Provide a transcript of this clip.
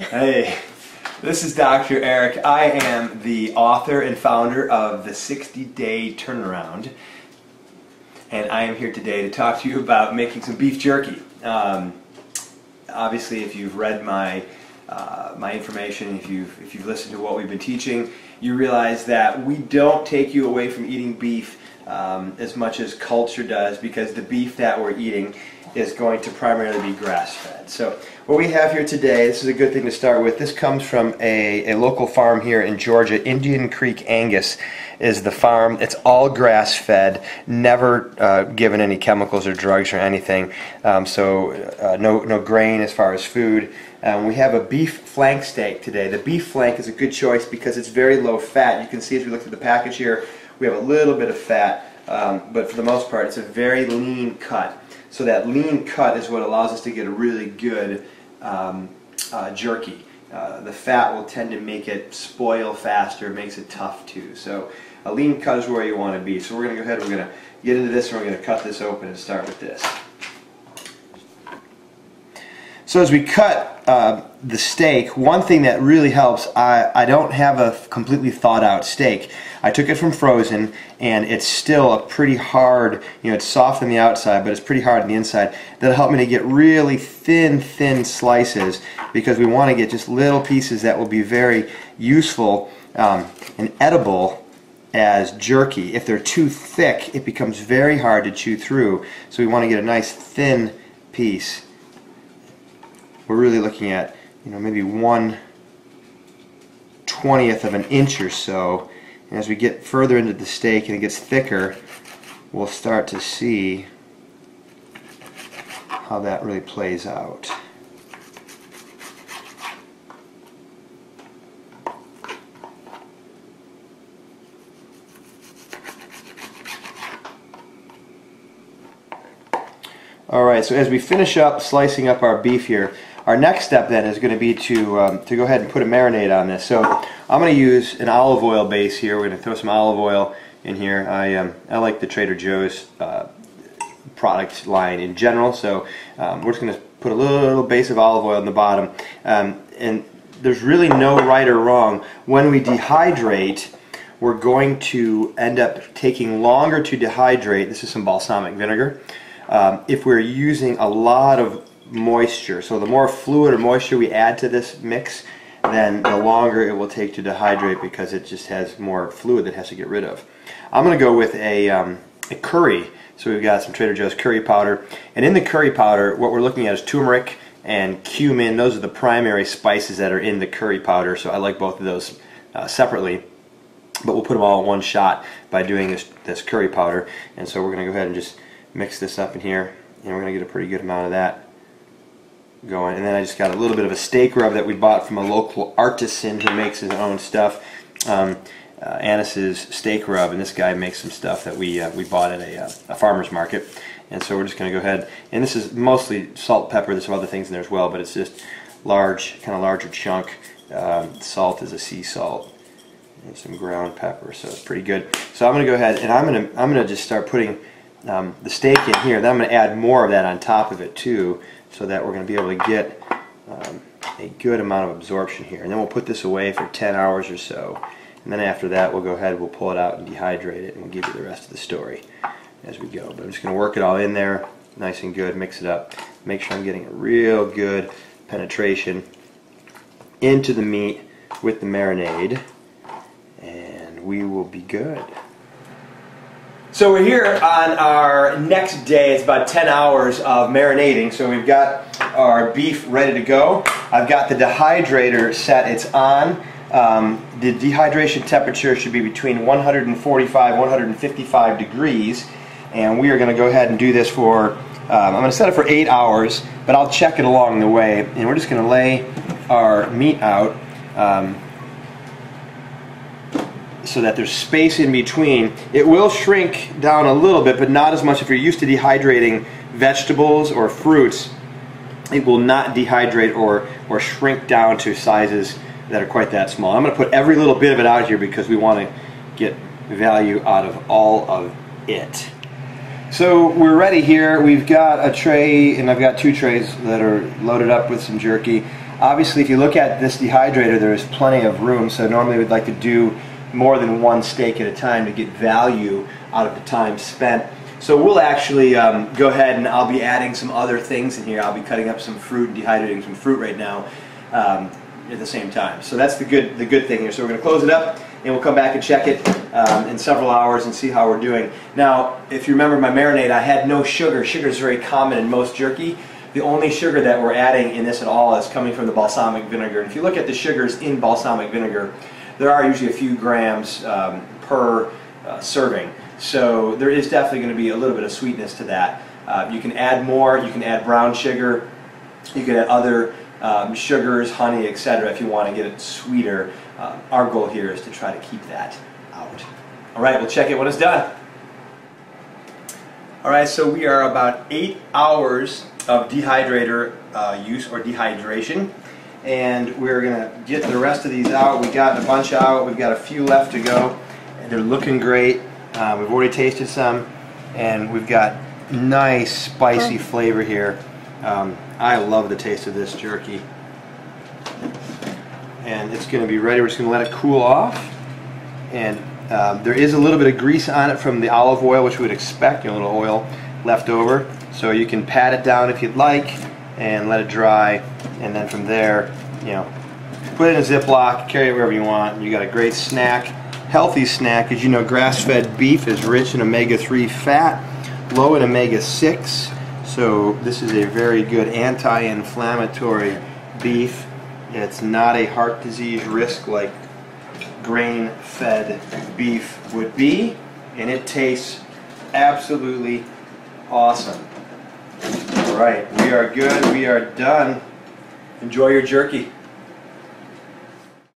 Hey, this is Dr. Eric. I am the author and founder of the 60-Day Turnaround, and I am here today to talk to you about making some beef jerky. Obviously, if you've read my information, if you've listened to what we've been teaching, you realize that we don't take you away from eating beef as much as culture does, because the beef that we're eating is going to primarily be grass-fed. So what we have here today, this is a good thing to start with. This comes from a local farm here in Georgia. Indian Creek Angus is the farm. It's all grass-fed, never given any chemicals or drugs or anything. No grain as far as food. We have a beef flank steak today. The beef flank is a good choice because it's very low fat. You can see as we look at the package here, we have a little bit of fat, but for the most part it's a very lean cut. So that lean cut is what allows us to get a really good jerky. The fat will tend to make it spoil faster, makes it tough too. So a lean cut is where you want to be. So we're going to go ahead, we're going to get into this, and we're going to cut this open and start with this. So as we cut the steak, one thing that really helps, I don't have a completely thawed out steak. I took it from frozen, and it's still a pretty hard, it's soft on the outside, but it's pretty hard on the inside. That'll help me to get really thin slices, because we want to get just little pieces that will be very useful and edible as jerky. If they're too thick, it becomes very hard to chew through, so we want to get a nice thin piece. We're really looking at, maybe 1/20th of an inch or so. And as we get further into the steak and it gets thicker, we'll start to see how that really plays out. Alright, so as we finish up slicing up our beef here, our next step then is going to be to go ahead and put a marinade on this. So I'm going to use an olive oil base here. We're going to throw some olive oil in here. I like the Trader Joe's product line in general, so we're just going to put a little base of olive oil in the bottom. And there's really no right or wrong. When we dehydrate, we're going to end up taking longer to dehydrate. This is some balsamic vinegar. If we're using a lot of moisture, so the more fluid or moisture we add to this mix, then the longer it will take to dehydrate, because it just has more fluid that it has to get rid of. I'm going to go with a curry. So we've got some Trader Joe's curry powder, and in the curry powder what we're looking at is turmeric and cumin. Those are the primary spices that are in the curry powder, so I like both of those separately, but we'll put them all in one shot by doing this curry powder. And so we're going to go ahead and just mix this up in here, and we're going to get a pretty good amount of that going. And then I just got a little bit of a steak rub that we bought from a local artisan who makes his own stuff, Annis's steak rub, and this guy makes some stuff that we bought at a farmer's market. And so we're just going to go ahead, and this is mostly salt, pepper. There's some other things in there as well, but it's just large, kind of larger chunk. Salt is a sea salt, and some ground pepper, so it's pretty good. So I'm going to go ahead and I'm going to just start putting the steak in here. Then I'm going to add more of that on top of it too, so that we're going to be able to get a good amount of absorption here. And then we'll put this away for 10 hours or so. And then after that we'll go ahead, we'll pull it out and dehydrate it, and we'll give you the rest of the story as we go. But I'm just going to work it all in there nice and good, mix it up, make sure I'm getting a real good penetration into the meat with the marinade, and we will be good. So we're here on our next day. It's about 10 hours of marinating. So we've got our beef ready to go. I've got the dehydrator set. It's on. The dehydration temperature should be between 145 and 155 degrees. And we are going to go ahead and do this for, I'm going to set it for 8 hours, but I'll check it along the way. And we're just going to lay our meat out so that there's space in between. It will shrink down a little bit, but not as much. If you're used to dehydrating vegetables or fruits, it will not dehydrate or shrink down to sizes that are quite that small. I'm going to put every little bit of it out here because we want to get value out of all of it. So we're ready here. We've got a tray, and I've got two trays that are loaded up with some jerky. Obviously, if you look at this dehydrator, there is plenty of room, so normally we'd like to do more than one steak at a time to get value out of the time spent. So we'll actually go ahead and I'll be adding some other things in here. I'll be cutting up some fruit and dehydrating some fruit right now at the same time. So that's the good thing here. So we're going to close it up and we'll come back and check it in several hours and see how we're doing. Now, if you remember my marinade, I had no sugar. Sugar is very common in most jerky. The only sugar that we're adding in this at all is coming from the balsamic vinegar. And if you look at the sugars in balsamic vinegar, there are usually a few grams per serving. So there is definitely going to be a little bit of sweetness to that. You can add more, you can add brown sugar, you can add other sugars, honey, etc. if you want to get it sweeter. Our goal here is to try to keep that out. Alright, we'll check it when it's done. Alright, so we are about 8 hours of dehydrator use or dehydration, and we're going to get the rest of these out. We got a bunch out, we've got a few left to go, and they're looking great. We've already tasted some, and we've got nice spicy flavor here. I love the taste of this jerky. And it's going to be ready. We're just going to let it cool off. And there is a little bit of grease on it from the olive oil, which we would expect, a little oil left over. So you can pat it down if you'd like and let it dry. And then from there, put it in a Ziploc, carry it wherever you want. You got a great snack, healthy snack. As you know, grass-fed beef is rich in omega-3 fat, low in omega-6. So this is a very good anti-inflammatory beef. It's not a heart disease risk like grain-fed beef would be, and it tastes absolutely awesome. Alright, we are good, we are done. Enjoy your jerky.